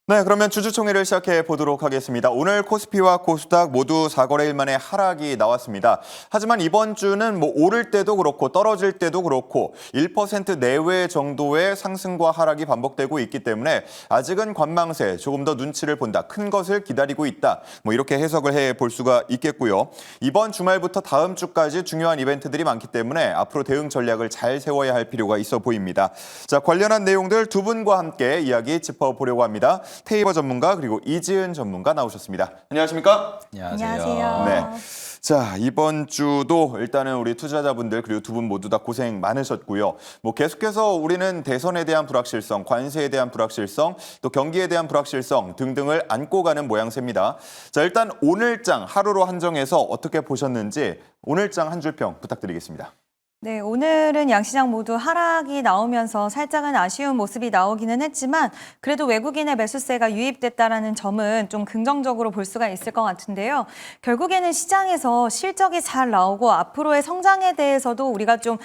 네, 그러면 주주총회를 시작해 보도록 하겠습니다. 오늘 코스피와 코스닥 모두 4거래일 만에 하락이 나왔습니다. 하지만 이번 주는 오를 때도 그렇고 떨어질 때도 그렇고 1% 내외 정도의 상승과 하락이 반복되고 있기 때문에 아직은 관망세, 조금 더 눈치를 본다, 큰 것을 기다리고 있다. 이렇게 해석을 해 볼 수가 있겠고요. 이번 주말부터 다음 주까지 중요한 이벤트들이 많기 때문에 앞으로 대응 전략을 잘 세워야 할 필요가 있어 보입니다. 자, 관련한 내용들 두 분과 함께 이야기 짚어보려고 합니다. 테이버 전문가 그리고 이지은 전문가 나오셨습니다. 안녕하십니까? 안녕하세요. 네. 자, 이번 주도 일단은 우리 투자자분들 그리고 두 분 모두 다 고생 많으셨고요. 계속해서 우리는 대선에 대한 불확실성, 관세에 대한 불확실성, 또 경기에 대한 불확실성 등등을 안고 가는 모양새입니다. 자, 일단 오늘장 하루로 한정해서 어떻게 보셨는지 오늘장 한 줄평 부탁드리겠습니다. 네, 오늘은 양시장 모두 하락이 나오면서 살짝은 아쉬운 모습이 나오기는 했지만 그래도 외국인의 매수세가 유입됐다는 점은 좀 긍정적으로 볼 수가 있을 것 같은데요. 결국에는 시장에서 실적이 잘 나오고 앞으로의 성장에 대해서도 우리가 좀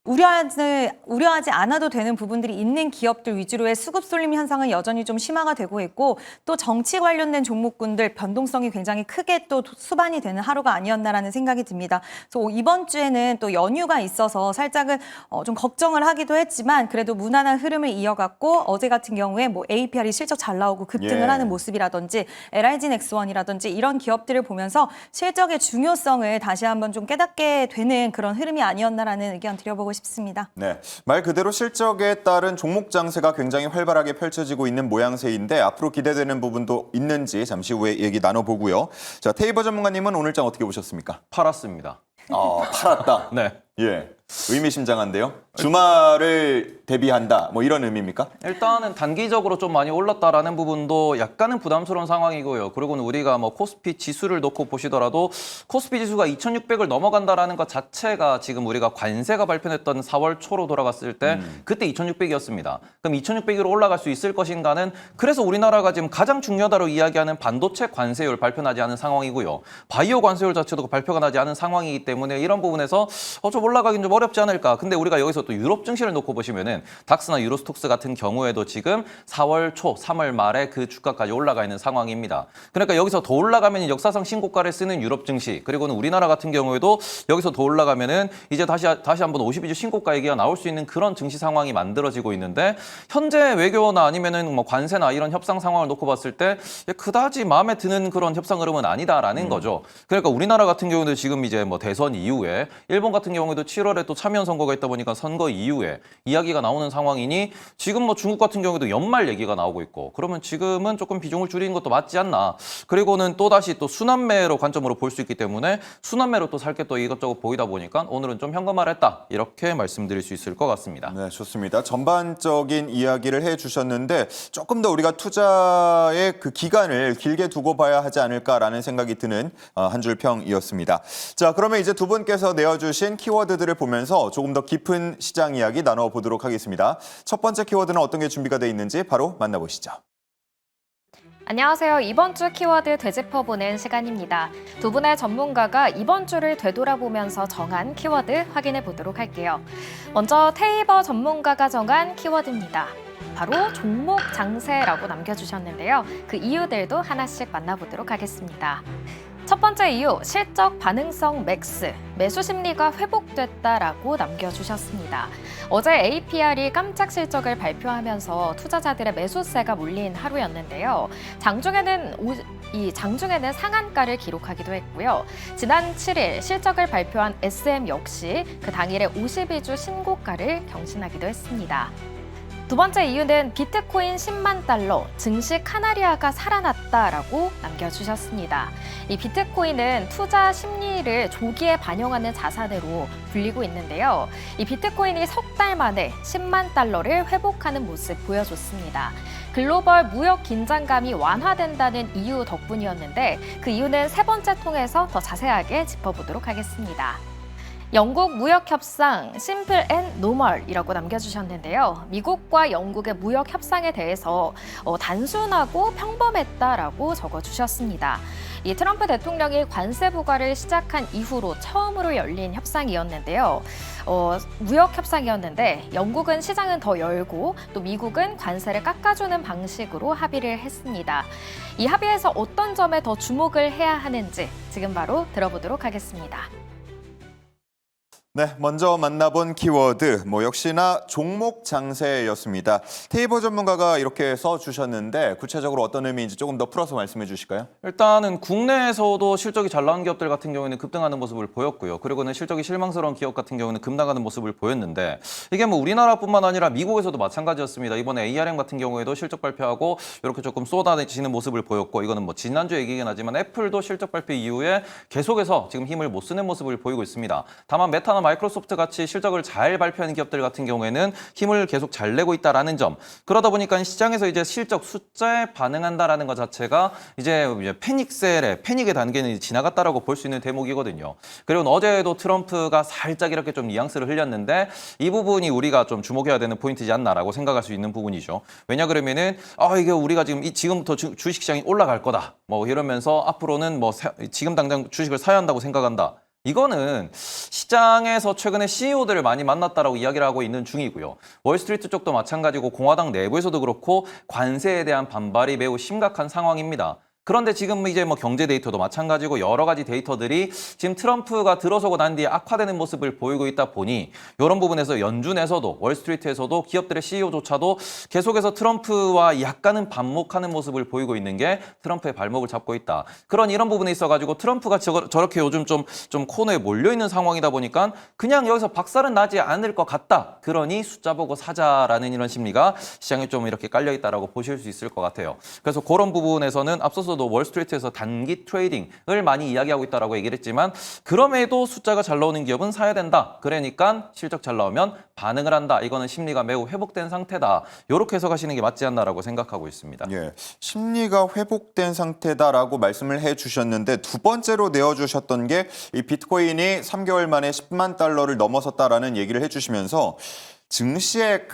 우려하지 않아도 되는 부분들이 있는 기업들 위주로의 수급 쏠림 현상은 여전히 좀 심화가 되고 있고 또 정치 관련된 종목군들 변동성이 굉장히 크게 또 수반이 되는 하루가 아니었나라는 생각이 듭니다. 그래서 이번 주에는 또 연휴가 있어서 살짝은 좀 걱정을 하기도 했지만 그래도 무난한 흐름을 이어갔고 어제 같은 경우에 APR이 실적 잘 나오고 급등을 하는 모습이라든지 LIG 넥스원이라든지 이런 기업들을 보면서 실적의 중요성을 다시 한번 좀 깨닫게 되는 그런 흐름이 아니었나라는 의견 드려보고 싶습니다. 네, 말 그대로 실적에 따른 종목 장세가 굉장히 활발하게 펼쳐지고 있는 모양새인데 앞으로 기대되는 부분도 있는지 잠시 후에 얘기 나눠보고요. 자, 테이버 전문가님은 오늘장 어떻게 보셨습니까? 팔았습니다. 팔았다. 네. 예, 의미심장한데요. 주말을 대비한다, 이런 의미입니까? 일단은 단기적으로 좀 많이 올랐다라는 부분도 약간은 부담스러운 상황이고요. 그리고는 우리가 코스피 지수를 놓고 보시더라도 코스피 지수가 2,600을 넘어간다라는 것 자체가 지금 우리가 관세가 발표됐던 4월 초로 돌아갔을 때 그때 2,600이었습니다. 그럼 2,600으로 올라갈 수 있을 것인가는 그래서 우리나라가 지금 가장 중요하다고 이야기하는 반도체 관세율 발표나지 않은 상황이고요. 바이오 관세율 자체도 발표가 나지 않은 상황이기 때문에 이런 부분에서 좀 올라가긴 좀 어렵지 않을까. 근데 우리가 여기서 또 유럽 증시를 놓고 보시면은 닥스나 유로스톡스 같은 경우에도 지금 4월 초, 3월 말에 그 주가까지 올라가 있는 상황입니다. 그러니까 여기서 더 올라가면 역사상 신고가를 쓰는 유럽 증시, 그리고는 우리나라 같은 경우에도 여기서 더 올라가면은 이제 다시 한번 52주 신고가 얘기가 나올 수 있는 그런 증시 상황이 만들어지고 있는데 현재 외교나 아니면은 관세나 이런 협상 상황을 놓고 봤을 때 그다지 마음에 드는 그런 협상 흐름은 아니다라는 거죠. 그러니까 우리나라 같은 경우도 지금 이제 대선 이후에 일본 같은 경우에도 7월에 또 참여연 선거가 있다 보니까 선거 이후에 이야기가 나오는 상황이니 지금 중국 같은 경우에도 연말 얘기가 나오고 있고 그러면 지금은 조금 비중을 줄이는 것도 맞지 않나. 그리고는 또다시 또 순환매로 관점으로 볼 수 있기 때문에 순환매로 또 살 게 또 이것저것 보이다 보니까 오늘은 좀 현금화를 했다. 이렇게 말씀드릴 수 있을 것 같습니다. 네, 좋습니다. 전반적인 이야기를 해주셨는데 조금 더 우리가 투자의 그 기간을 길게 두고 봐야 하지 않을까라는 생각이 드는 한 줄 평이었습니다. 자, 그러면 이제 두 분께서 내어주신 키워드들을 보면서 조금 더 깊은 시장 이야기 나눠보도록 하겠습니다. 첫 번째 키워드는 어떤 게 준비가 돼 있는지 바로 만나보시죠. 안녕하세요. 이번 주 키워드 되짚어보는 시간입니다. 두 분의 전문가가 이번 주를 되돌아보면서 정한 키워드 확인해 보도록 할게요. 먼저 테이버 전문가가 정한 키워드입니다. 바로 종목 장세라고 남겨주셨는데요. 그 이유들도 하나씩 만나보도록 하겠습니다. 첫 번째 이유, 실적 반응성 맥스, 매수 심리가 회복됐다라고 남겨주셨습니다. 어제 APR이 깜짝 실적을 발표하면서 투자자들의 매수세가 몰린 하루였는데요. 장중에는 상한가를 기록하기도 했고요. 지난 7일 실적을 발표한 SM 역시 그 당일에 52주 신고가를 경신하기도 했습니다. 두 번째 이유는 비트코인 10만 달러, 증시 카나리아가 살아났다라고 남겨주셨습니다. 이 비트코인은 투자 심리를 조기에 반영하는 자산으로 불리고 있는데요. 이 비트코인이 석 달 만에 10만 달러를 회복하는 모습 보여줬습니다. 글로벌 무역 긴장감이 완화된다는 이유 덕분이었는데 그 이유는 세 번째 통에서 더 자세하게 짚어보도록 하겠습니다. 영국 무역 협상 심플 앤 노멀이라고 남겨주셨는데요. 미국과 영국의 무역 협상에 대해서 단순하고 평범했다라고 적어주셨습니다. 이 트럼프 대통령이 관세 부과를 시작한 이후로 처음으로 열린 협상이었는데요. 무역 협상이었는데 영국은 시장은 더 열고 또 미국은 관세를 깎아주는 방식으로 합의를 했습니다. 이 합의에서 어떤 점에 더 주목을 해야 하는지 지금 바로 들어보도록 하겠습니다. 네, 먼저 만나본 키워드, 역시나 종목 장세였습니다. 테이버 전문가가 이렇게 써주셨는데 구체적으로 어떤 의미인지 조금 더 풀어서 말씀해 주실까요? 일단은 국내에서도 실적이 잘 나온 기업들 같은 경우에는 급등하는 모습을 보였고요. 그리고는 실적이 실망스러운 기업 같은 경우는 급락하는 모습을 보였는데 이게 우리나라뿐만 아니라 미국에서도 마찬가지였습니다. 이번에 ARM 같은 경우에도 실적 발표하고 이렇게 조금 쏟아지는 모습을 보였고 이거는 지난주 얘기긴 하지만 애플도 실적 발표 이후에 계속해서 지금 힘을 못 쓰는 모습을 보이고 있습니다. 다만 메타나 마이크로소프트 같이 실적을 잘 발표하는 기업들 같은 경우에는 힘을 계속 잘 내고 있다라는 점. 그러다 보니까 시장에서 이제 실적 숫자에 반응한다라는 것 자체가 이제 패닉의 단계는 지나갔다라고 볼 수 있는 대목이거든요. 그리고 어제도 트럼프가 살짝 이렇게 좀 뉘앙스를 흘렸는데 이 부분이 우리가 좀 주목해야 되는 포인트지 않나라고 생각할 수 있는 부분이죠. 왜냐 그러면은 이게 우리가 지금부터 주식시장이 올라갈 거다. 이러면서 앞으로는 지금 당장 주식을 사야 한다고 생각한다. 이거는 시장에서 최근에 CEO들을 많이 만났다라고 이야기를 하고 있는 중이고요. 월스트리트 쪽도 마찬가지고 공화당 내부에서도 그렇고 관세에 대한 반발이 매우 심각한 상황입니다. 그런데 지금 이제 경제 데이터도 마찬가지고 여러 가지 데이터들이 지금 트럼프가 들어서고 난 뒤에 악화되는 모습을 보이고 있다 보니 이런 부분에서 연준에서도 월스트리트에서도 기업들의 CEO조차도 계속해서 트럼프와 약간은 반목하는 모습을 보이고 있는 게 트럼프의 발목을 잡고 있다. 이런 부분에 있어가지고 트럼프가 저렇게 요즘 좀 코너에 몰려있는 상황이다 보니까 그냥 여기서 박살은 나지 않을 것 같다. 그러니 숫자 보고 사자라는 이런 심리가 시장에 좀 이렇게 깔려있다라고 보실 수 있을 것 같아요. 그래서 그런 부분에서는 앞서서도 월스트리트에서 단기 트레이딩을 많이 이야기하고 있다라고 얘기를 했지만 그럼에도 숫자가 잘 나오는 기업은 사야 된다. 그러니까 실적 잘 나오면 반응을 한다. 이거는 심리가 매우 회복된 상태다. 이렇게 해석하시는 게 맞지 않나라고 생각하고 있습니다. 예, 심리가 회복된 상태다라고 말씀을 해주셨는데 두 번째로 내어주셨던 게 이 비트코인이 3개월 만에 10만 달러를 넘어섰다라는 얘기를 해주시면서 증시의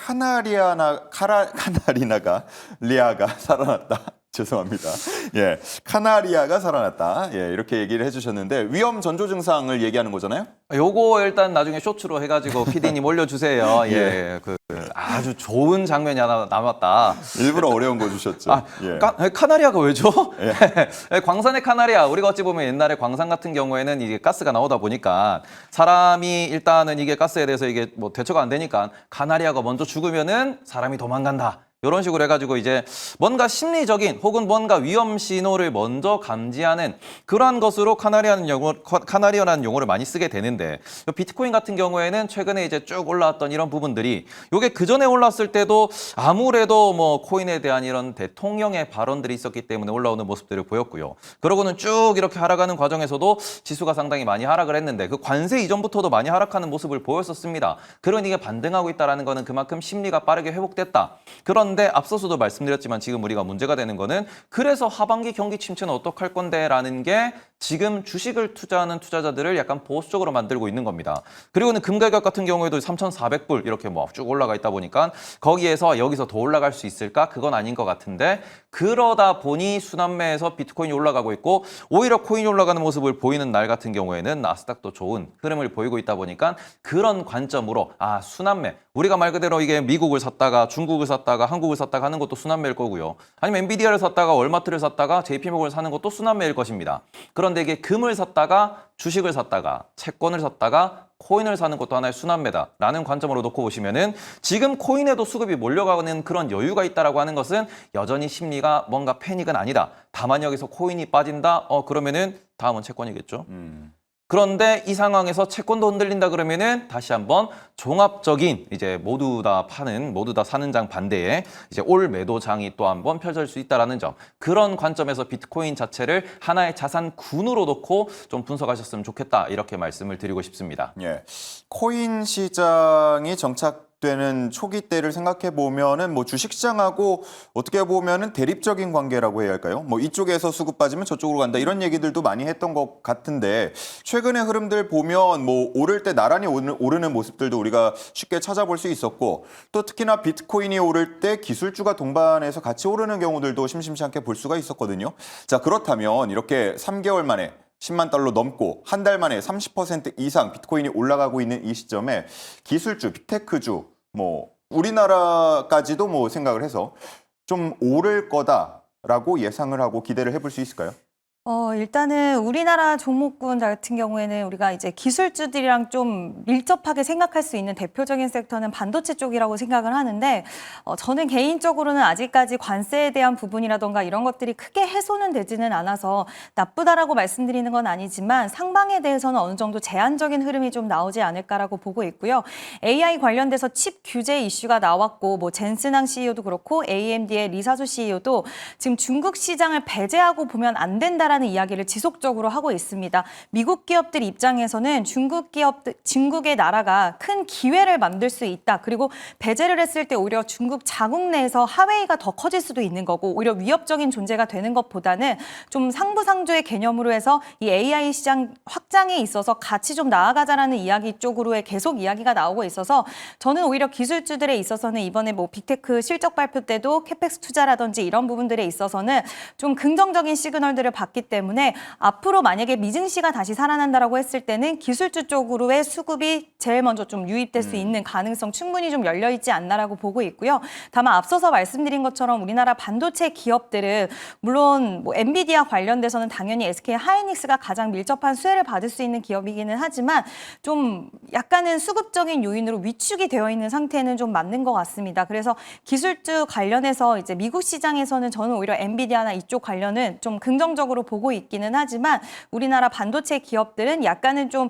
리아가 살아났다. 죄송합니다. 예, 카나리아가 살아났다. 예, 이렇게 얘기를 해주셨는데 위험 전조 증상을 얘기하는 거잖아요. 요거 일단 나중에 쇼츠로 해가지고 PD님 올려주세요. 예, 아주 좋은 장면이 하나 남았다. 일부러 어려운 거 주셨죠. 예. 카나리아가 왜죠? 예. 광산의 카나리아. 우리가 어찌 보면 옛날에 광산 같은 경우에는 이게 가스가 나오다 보니까 사람이 일단은 이게 가스에 대해서 이게 대처가 안 되니까 카나리아가 먼저 죽으면은 사람이 도망간다. 이런 식으로 해가지고 이제 뭔가 심리적인 혹은 뭔가 위험 신호를 먼저 감지하는 그러한 것으로 카나리아라는 용어를 많이 쓰게 되는데 비트코인 같은 경우에는 최근에 이제 쭉 올라왔던 이런 부분들이 이게 그 전에 올랐을 때도 아무래도 코인에 대한 이런 대통령의 발언들이 있었기 때문에 올라오는 모습들을 보였고요. 그러고는 쭉 이렇게 하락하는 과정에서도 지수가 상당히 많이 하락을 했는데 그 관세 이전부터도 많이 하락하는 모습을 보였었습니다. 그러니 이게 반등하고 있다는 거는 그만큼 심리가 빠르게 회복됐다. 그런데 앞서서도 말씀드렸지만 지금 우리가 문제가 되는 거는 그래서 하반기 경기 침체는 어떡할 건데 라는 게 지금 주식을 투자하는 투자자들을 약간 보수적으로 만들고 있는 겁니다. 그리고는 금 가격 같은 경우에도 3,400불 이렇게 쭉 올라가 있다 보니까 여기서 더 올라갈 수 있을까? 그건 아닌 것 같은데 그러다 보니 순환매에서 비트코인이 올라가고 있고 오히려 코인이 올라가는 모습을 보이는 날 같은 경우에는 나스닥도 좋은 흐름을 보이고 있다 보니까 그런 관점으로 순환매 우리가 말 그대로 이게 미국을 샀다가 중국을 샀다가 한국을 샀다가 하는 것도 순환매일 거고요. 아니면 엔비디아를 샀다가 월마트를 샀다가 JP모건을 사는 것도 순환매일 것입니다. 그런데 이게 금을 샀다가 주식을 샀다가 채권을 샀다가 코인을 사는 것도 하나의 순환매다라는 관점으로 놓고 보시면은 지금 코인에도 수급이 몰려가는 그런 여유가 있다라고 하는 것은 여전히 심리가 뭔가 패닉은 아니다. 다만 여기서 코인이 빠진다. 그러면은 다음은 채권이겠죠. 그런데 이 상황에서 채권도 흔들린다 그러면은 다시 한번 종합적인 이제 모두 다 사는 장 반대에 이제 올 매도장이 또 한번 펼쳐질 수 있다라는 점. 그런 관점에서 비트코인 자체를 하나의 자산군으로 놓고 좀 분석하셨으면 좋겠다. 이렇게 말씀을 드리고 싶습니다. 예. 코인 시장이 정착 시작되는 초기 때를 생각해 보면은 뭐 주식시장하고 어떻게 보면은 대립적인 관계라고 해야 할까요? 뭐 이쪽에서 수급 빠지면 저쪽으로 간다 이런 얘기들도 많이 했던 것 같은데 최근의 흐름들 보면 뭐 오를 때 나란히 오르는 모습들도 우리가 쉽게 찾아볼 수 있었고 또 특히나 비트코인이 오를 때 기술주가 동반해서 같이 오르는 경우들도 심심치 않게 볼 수가 있었거든요. 자, 그렇다면 이렇게 3개월 만에 10만 달러 넘고 한 달 만에 30% 이상 비트코인이 올라가고 있는 이 시점에 기술주, 빅테크주, 뭐 우리나라까지도 뭐 생각을 해서 좀 오를 거다라고 예상을 하고 기대를 해볼 수 있을까요? 일단은 우리나라 종목군 같은 경우에는 우리가 이제 기술주들이랑 좀 밀접하게 생각할 수 있는 대표적인 섹터는 반도체 쪽이라고 생각을 하는데 저는 개인적으로는 아직까지 관세에 대한 부분이라던가 이런 것들이 크게 해소는 되지는 않아서 나쁘다라고 말씀드리는 건 아니지만 상방에 대해서는 어느 정도 제한적인 흐름이 좀 나오지 않을까라고 보고 있고요. AI 관련돼서 칩 규제 이슈가 나왔고 뭐 젠슨항 CEO도 그렇고 AMD의 리사조 CEO도 지금 중국 시장을 배제하고 보면 안 된다라는 이야기를 지속적으로 하고 있습니다. 미국 기업들 입장에서는 중국의 나라가 큰 기회를 만들 수 있다. 그리고 배제를 했을 때 오히려 중국 자국 내에서 하웨이가 더 커질 수도 있는 거고 오히려 위협적인 존재가 되는 것보다는 좀 상부상조의 개념으로 해서 이 AI 시장 확장에 있어서 같이 좀 나아가자라는 이야기 쪽으로의 계속 이야기가 나오고 있어서 저는 오히려 기술주들에 있어서는 이번에 뭐 빅테크 실적 발표 때도 캐펙스 투자라든지 이런 부분들에 있어서는 좀 긍정적인 시그널들을 받기 때문에 앞으로 만약에 미증시가 다시 살아난다라고 했을 때는 기술주 쪽으로의 수급이 제일 먼저 좀 유입될 수 있는 가능성 충분히 좀 열려 있지 않나라고 보고 있고요. 다만 앞서서 말씀드린 것처럼 우리나라 반도체 기업들은 물론 뭐 엔비디아 관련돼서는 당연히 SK 하이닉스가 가장 밀접한 수혜를 받을 수 있는 기업이기는 하지만 좀 약간은 수급적인 요인으로 위축이 되어 있는 상태는 좀 맞는 것 같습니다. 그래서 기술주 관련해서 이제 미국 시장에서는 저는 오히려 엔비디아나 이쪽 관련은 좀 긍정적으로 보고 있기는 하지만 우리나라 반도체 기업들은 약간은 좀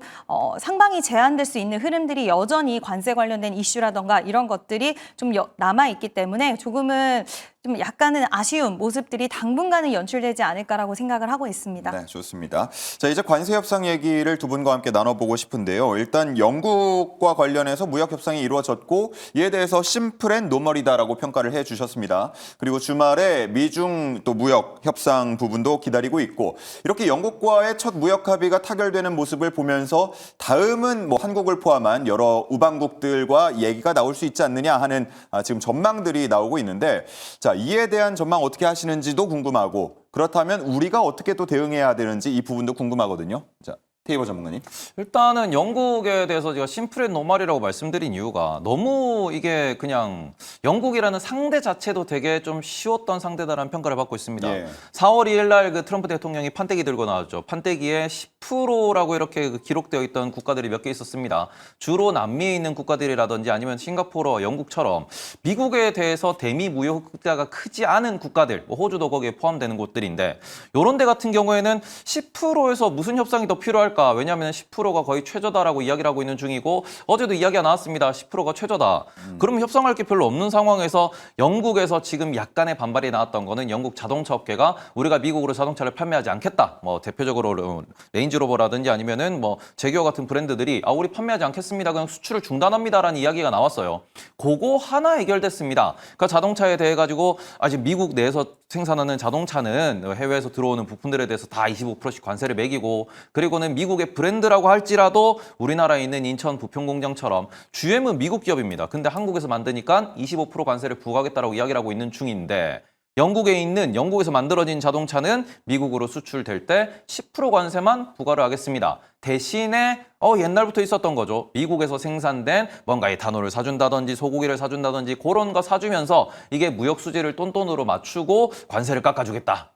상방이 제한될 수 있는 흐름들이 여전히 관세 관련된 이슈라던가 이런 것들이 좀 남아있기 때문에 조금은 좀 약간은 아쉬운 모습들이 당분간은 연출되지 않을까라고 생각을 하고 있습니다. 네, 좋습니다. 자, 이제 관세 협상 얘기를 두 분과 함께 나눠보고 싶은데요. 일단 영국과 관련해서 무역 협상이 이루어졌고 이에 대해서 심플 앤 노멀이다라고 평가를 해주셨습니다. 그리고 주말에 미중 또 무역 협상 부분도 기다리고 있고 이렇게 영국과의 첫 무역 합의가 타결되는 모습을 보면서 다음은 뭐 한국을 포함한 여러 우방국들과 얘기가 나올 수 있지 않느냐 하는 지금 전망들이 나오고 있는데 자, 이에 대한 전망 어떻게 하시는지도 궁금하고 그렇다면 우리가 어떻게 또 대응해야 되는지 이 부분도 궁금하거든요. 자, 테이버 전문가님. 일단은 영국에 대해서 제가 심플 앤 노멀이라고 말씀드린 이유가 너무 이게 그냥 영국이라는 상대 자체도 되게 좀 쉬웠던 상대다라는 평가를 받고 있습니다. 예. 4월 2일 날 그 트럼프 대통령이 판때기 들고 나왔죠. 판때기에 10%라고 이렇게 기록되어 있던 국가들이 몇 개 있었습니다. 주로 남미에 있는 국가들이라든지 아니면 싱가포르, 영국처럼 미국에 대해서 대미 무역 흑자가 크지 않은 국가들, 뭐 호주도 거기에 포함되는 곳들인데 이런 데 같은 경우에는 10%에서 무슨 협상이 더 필요할까? 왜냐하면 10%가 거의 최저다라고 이야기를 하고 있는 중이고 어제도 이야기가 나왔습니다. 10%가 최저다. 그러면 협상할 게 별로 없는 상황에서 영국에서 지금 약간의 반발이 나왔던 거는 영국 자동차 업계가 우리가 미국으로 자동차를 판매하지 않겠다. 뭐 대표적으로 레인지로버라든지 아니면은 뭐 제규어 같은 브랜드들이 우리 판매하지 않겠습니다. 그냥 수출을 중단합니다라는 이야기가 나왔어요. 그거 하나 해결됐습니다. 그러니까 자동차에 대해 가지고 아직 미국 내에서 생산하는 자동차는 해외에서 들어오는 부품들에 대해서 다 25%씩 관세를 매기고 그리고는 미국의 브랜드라고 할지라도 우리나라에 있는 인천 부평공장처럼 GM은 미국 기업입니다. 근데 한국에서 만드니까 25% 관세를 부과하겠다라고 이야기를 하고 있는 중인데 영국에 있는 영국에서 만들어진 자동차는 미국으로 수출될 때 10% 관세만 부과를 하겠습니다. 대신에 옛날부터 있었던 거죠. 미국에서 생산된 뭔가 에탄올을 사준다든지 소고기를 사준다든지 그런 거 사주면서 이게 무역 수지를 똔똔으로 맞추고 관세를 깎아주겠다.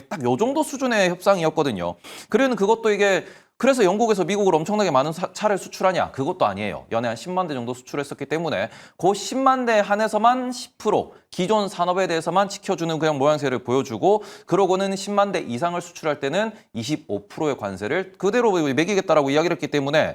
딱 요 정도 수준의 협상이었거든요. 그러면 그것도 이게 그래서 영국에서 미국으로 엄청나게 많은 차를 수출하냐? 그것도 아니에요. 연에 한 10만 대 정도 수출했었기 때문에 그 10만 대 한해서만 10% 기존 산업에 대해서만 지켜주는 그냥 모양새를 보여주고 그러고는 10만 대 이상을 수출할 때는 25%의 관세를 그대로 매기겠다라고 이야기를 했기 때문에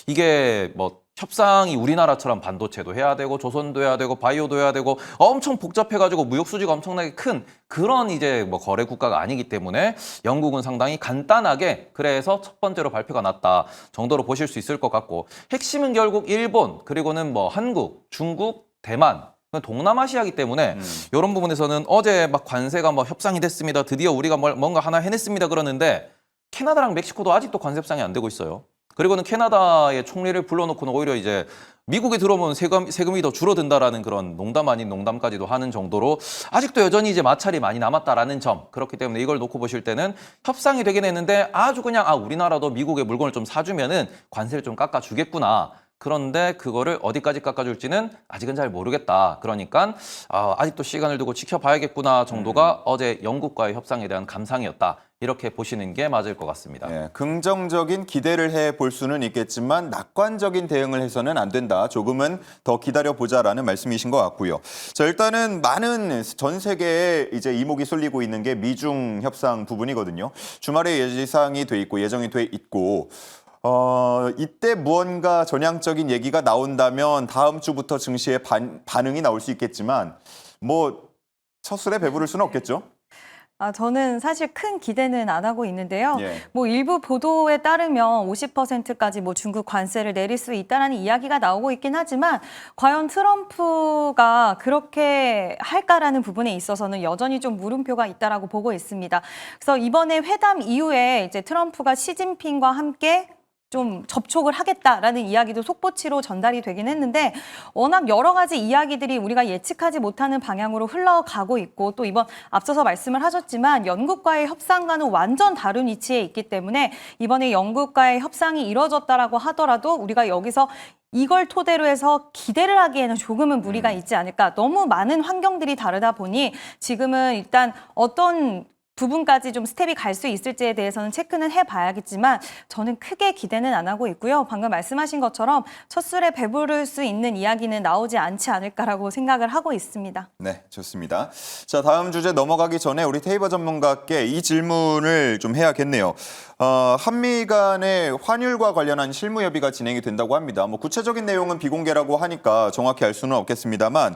이게 뭐 협상이 우리나라처럼 반도체도 해야 되고 조선도 해야 되고 바이오도 해야 되고 엄청 복잡해가지고 무역 수지가 엄청나게 큰 그런 이제 뭐 거래 국가가 아니기 때문에 영국은 상당히 간단하게 그래서 첫 번째로 발표가 났다 정도로 보실 수 있을 것 같고 핵심은 결국 일본 그리고는 뭐 한국, 중국, 대만 동남아시아이기 때문에 이런 부분에서는 어제 막 관세가 뭐 협상이 됐습니다. 드디어 우리가 뭔가 하나 해냈습니다. 그러는데 캐나다랑 멕시코도 아직도 관세 협상이 안 되고 있어요. 그리고는 캐나다의 총리를 불러놓고는 오히려 이제 미국에 들어오면 세금이 더 줄어든다라는 그런 농담 아닌 농담까지도 하는 정도로 아직도 여전히 이제 마찰이 많이 남았다라는 점. 그렇기 때문에 이걸 놓고 보실 때는 협상이 되긴 했는데 아주 그냥 우리나라도 미국의 물건을 좀 사주면은 관세를 좀 깎아주겠구나. 그런데 그거를 어디까지 깎아줄지는 아직은 잘 모르겠다. 그러니까 아직도 시간을 두고 지켜봐야겠구나 정도가 어제 영국과의 협상에 대한 감상이었다. 이렇게 보시는 게 맞을 것 같습니다. 예, 긍정적인 기대를 해볼 수는 있겠지만 낙관적인 대응을 해서는 안 된다. 조금은 더 기다려보자라는 말씀이신 것 같고요. 자, 일단은 많은 전 세계에 이제 이목이 쏠리고 있는 게 미중 협상 부분이거든요. 주말에 예상이 돼 있고 예정이 돼 있고 이때 무언가 전향적인 얘기가 나온다면 다음 주부터 증시에 반응이 나올 수 있겠지만 뭐 첫 술에 배부를 수는 없겠죠. 저는 사실 큰 기대는 안 하고 있는데요. 예. 뭐 일부 보도에 따르면 50%까지 뭐 중국 관세를 내릴 수 있다라는 이야기가 나오고 있긴 하지만 과연 트럼프가 그렇게 할까라는 부분에 있어서는 여전히 좀 물음표가 있다라고 보고 있습니다. 그래서 이번에 회담 이후에 이제 트럼프가 시진핑과 함께 좀 접촉을 하겠다라는 이야기도 속보치로 전달이 되긴 했는데 워낙 여러 가지 이야기들이 우리가 예측하지 못하는 방향으로 흘러가고 있고 또 이번 앞서서 말씀을 하셨지만 영국과의 협상과는 완전 다른 위치에 있기 때문에 이번에 영국과의 협상이 이뤄졌다라고 하더라도 우리가 여기서 이걸 토대로 해서 기대를 하기에는 조금은 무리가 있지 않을까. 너무 많은 환경들이 다르다 보니 지금은 일단 어떤 부분까지 좀 스텝이 갈 수 있을지에 대해서는 체크는 해봐야겠지만 저는 크게 기대는 안 하고 있고요. 방금 말씀하신 것처럼 첫 술에 배부를 수 있는 이야기는 나오지 않지 않을까라고 생각을 하고 있습니다. 네, 좋습니다. 자, 다음 주제 넘어가기 전에 우리 테이버 전문가께 이 질문을 좀 해야겠네요. 한미 간의 환율과 관련한 실무 협의가 진행이 된다고 합니다. 뭐 구체적인 내용은 비공개라고 하니까 정확히 알 수는 없겠습니다만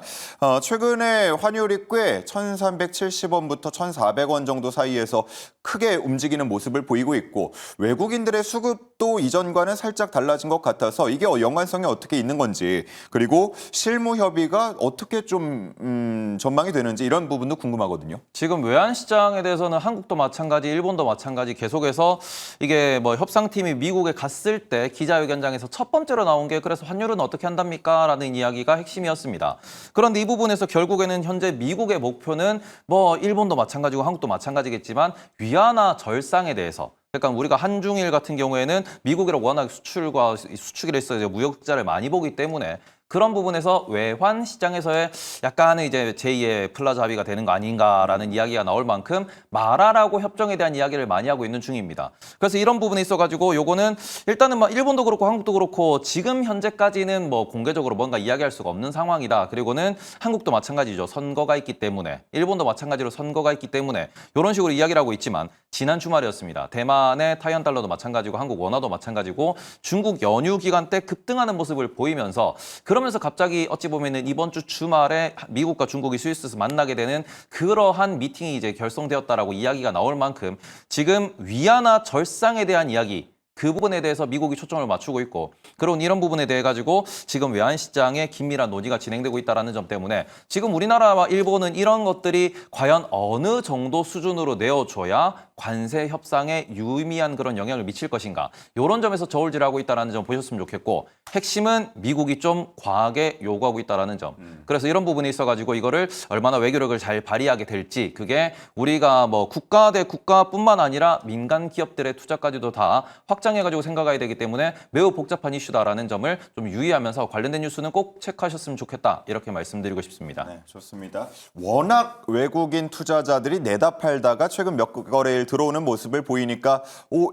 최근에 환율이 꽤 1,370원부터 1,400원 정도 사이에서 크게 움직이는 모습을 보이고 있고 외국인들의 수급도 이전과는 살짝 달라진 것 같아서 이게 연관성이 어떻게 있는 건지 그리고 실무 협의가 어떻게 좀 전망이 되는지 이런 부분도 궁금하거든요. 지금 외환 시장에 대해서는 한국도 마찬가지, 일본도 마찬가지 계속해서 이게 뭐 협상팀이 미국에 갔을 때 기자회견장에서 첫 번째로 나온 게 그래서 환율은 어떻게 한답니까? 라는 이야기가 핵심이었습니다. 그런데 이 부분에서 결국에는 현재 미국의 목표는 뭐 일본도 마찬가지고 한국도 마찬가지겠지만 위안화 절상에 대해서 그러니까 우리가 한중일 같은 경우에는 미국이랑 워낙 수출과 수축이 있어서 무역 적자를 많이 보기 때문에 그런 부분에서 외환 시장에서의 약간의 이제 제2의 플라자 합의가 되는 거 아닌가라는 이야기가 나올 만큼 말하라고 협정에 대한 이야기를 많이 하고 있는 중입니다. 그래서 이런 부분에 있어가지고 요거는 일단은 뭐 일본도 그렇고 한국도 그렇고 지금 현재까지는 뭐 공개적으로 뭔가 이야기할 수가 없는 상황이다. 그리고는 한국도 마찬가지죠. 선거가 있기 때문에 일본도 마찬가지로 선거가 있기 때문에 이런 식으로 이야기를 하고 있지만 지난 주말이었습니다. 대만의 타이완 달러도 마찬가지고 한국 원화도 마찬가지고 중국 연휴 기간 때 급등하는 모습을 보이면서 그러면서 갑자기 어찌 보면은 이번 주 주말에 미국과 중국이 스위스에서 만나게 되는 그러한 미팅이 이제 결성되었다라고 이야기가 나올 만큼 지금 위안화 절상에 대한 이야기 그 부분에 대해서 미국이 초점을 맞추고 있고 그런 이런 부분에 대해 가지고 지금 외환시장에 긴밀한 논의가 진행되고 있다는 점 때문에 지금 우리나라와 일본은 이런 것들이 과연 어느 정도 수준으로 내어줘야 관세 협상에 유의미한 그런 영향을 미칠 것인가 이런 점에서 저울질하고 있다는 점 보셨으면 좋겠고 핵심은 미국이 좀 과하게 요구하고 있다는 점 그래서 이런 부분에 있어가지고 이거를 얼마나 외교력을 잘 발휘하게 될지 그게 우리가 뭐 국가 대 국가뿐만 아니라 민간 기업들의 투자까지도 다 확장해가지고 생각해야 되기 때문에 매우 복잡한 이슈다라는 점을 좀 유의하면서 관련된 뉴스는 꼭 체크하셨으면 좋겠다 이렇게 말씀드리고 싶습니다. 네, 좋습니다. 워낙 외국인 투자자들이 내다 팔다가 최근 몇 거래일 들어오는 모습을 보이니까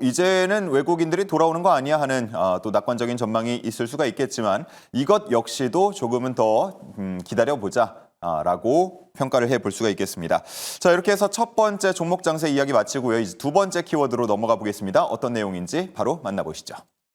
이제는 외국인들이 돌아오는 거 아니야 하는 또 낙관적인 전망이 있을 수가 있겠지만 이것 역시도 조금은 더 기다려보자. 라고 평가를 해볼 수가 있겠습니다. 자, 이렇게 해서 첫 번째 종목 장세 이야기 마치고요. 이제 두 번째 키워드로 넘어가 보겠습니다. 어떤 내용인지 바로 만나보시죠.